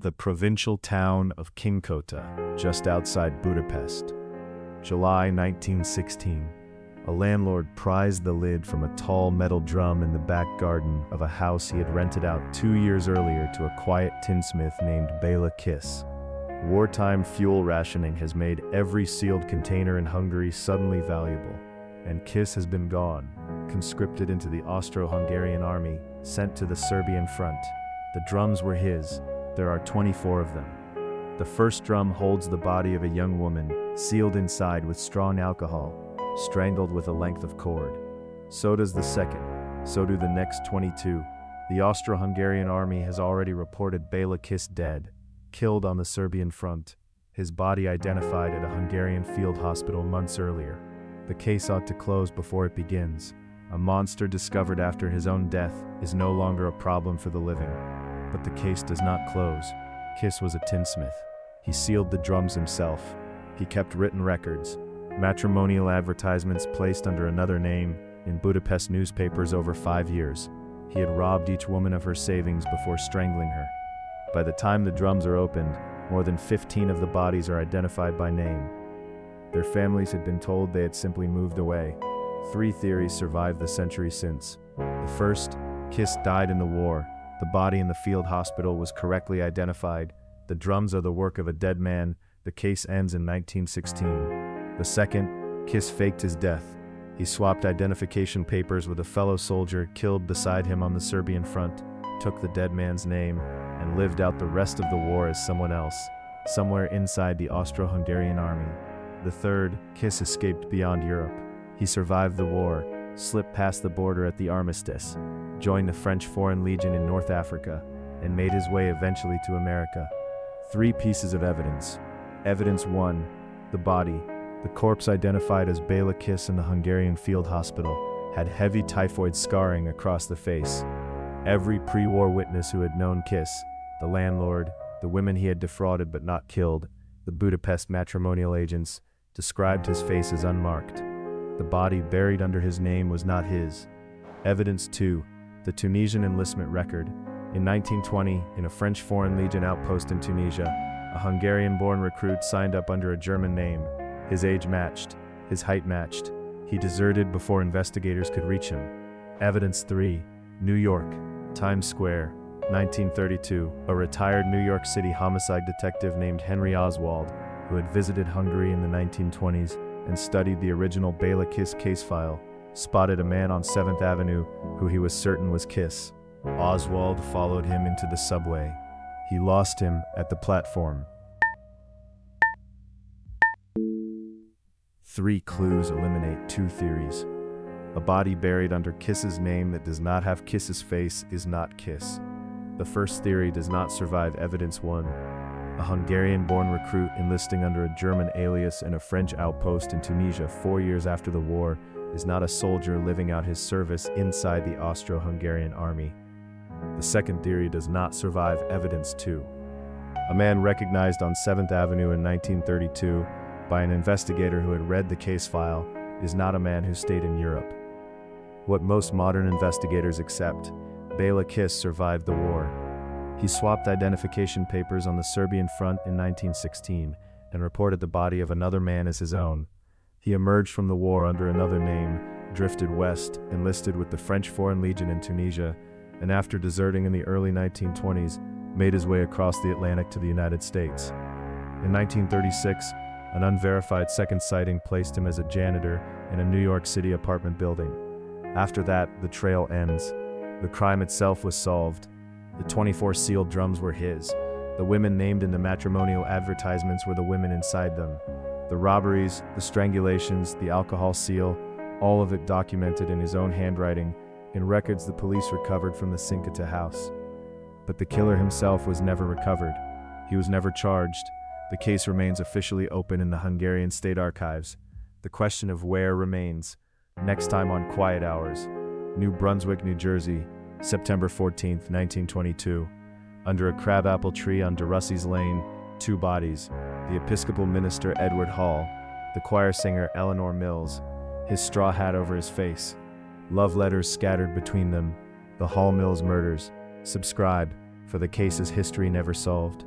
The provincial town of Cinkota, just outside Budapest. July 1916. A landlord prized the lid from a tall metal drum in the back garden of a house he had rented out 2 years earlier to a quiet tinsmith named Béla Kiss. Wartime fuel rationing has made every sealed container in Hungary suddenly valuable, and Kiss has been gone, conscripted into the Austro-Hungarian Army, sent to the Serbian front. The drums were his. There are 24 of them. The first drum holds the body of a young woman, sealed inside with strong alcohol, strangled with a length of cord. So does the second. So do the next 22. The Austro-Hungarian Army has already reported Béla Kiss dead, killed on the Serbian front, his body identified at a Hungarian field hospital months earlier. The case ought to close before it begins. A monster discovered after his own death is no longer a problem for the living. But the case does not close. Kiss was a tinsmith. He sealed the drums himself. He kept written records, matrimonial advertisements placed under another name in Budapest newspapers over 5 years. He had robbed each woman of her savings before strangling her. By the time the drums are opened, more than 15 of the bodies are identified by name. Their families had been told they had simply moved away. 3 theories survived the century since. The first, Kiss died in the war. The body in the field hospital was correctly identified. The drums are the work of a dead man. The case ends in 1916. The second, Kiss faked his death. He swapped identification papers with a fellow soldier killed beside him on the Serbian front, took the dead man's name, and lived out the rest of the war as someone else, somewhere inside the Austro-Hungarian Army. The third, Kiss escaped beyond Europe. He survived the war, slipped past the border at the armistice, joined the French Foreign Legion in North Africa, and made his way eventually to America. 3 pieces of evidence. Evidence 1, the body. The corpse identified as Béla Kiss in the Hungarian field hospital had heavy typhoid scarring across the face. Every pre-war witness who had known Kiss, the landlord, the women he had defrauded but not killed, the Budapest matrimonial agents, described his face as unmarked. The body buried under his name was not his. Evidence 2, the Tunisian enlistment record. In 1920, in a French Foreign Legion outpost in Tunisia, a Hungarian-born recruit signed up under a German name. His age matched, his height matched. He deserted before investigators could reach him. Evidence 3, New York, Times Square, 1932. A retired New York City homicide detective named Henry Oswald, who had visited Hungary in the 1920s and studied the original Béla Kiss case file, spotted a man on 7th Avenue who he was certain was Kiss. Oswald followed him into the subway. He lost him at the platform. 3 clues eliminate 2 theories. A body buried under Kiss's name that does not have Kiss's face is not Kiss. The first theory does not survive evidence 1. A Hungarian-born recruit enlisting under a German alias in a French outpost in Tunisia 4 years after the war is not a soldier living out his service inside the Austro-Hungarian Army. The second theory does not survive evidence 2. A man recognized on 7th Avenue in 1932 by an investigator who had read the case file is not a man who stayed in Europe. What most modern investigators accept, Béla Kiss survived the war. He swapped identification papers on the Serbian front in 1916 and reported the body of another man as his own. He emerged from the war under another name, drifted west, enlisted with the French Foreign Legion in Tunisia, and after deserting in the early 1920s, made his way across the Atlantic to the United States. In 1936, an unverified second sighting placed him as a janitor in a New York City apartment building. After that, the trail ends. The crime itself was solved. The 24 sealed drums were his. The women named in the matrimonial advertisements were the women inside them. The robberies, the strangulations, the alcohol seal, all of it documented in his own handwriting, in records the police recovered from the Cinkota house. But the killer himself was never recovered. He was never charged. The case remains officially open in the Hungarian State Archives. The question of where remains. Next time on Quiet Hours. New Brunswick, New Jersey, September 14, 1922. Under a crabapple tree on DeRussey's Lane, 2 bodies. The Episcopal minister Edward Hall, the choir singer Eleanor Mills, his straw hat over his face. Love letters scattered between them. The Hall Mills murders. Subscribe, for the case's history never solved.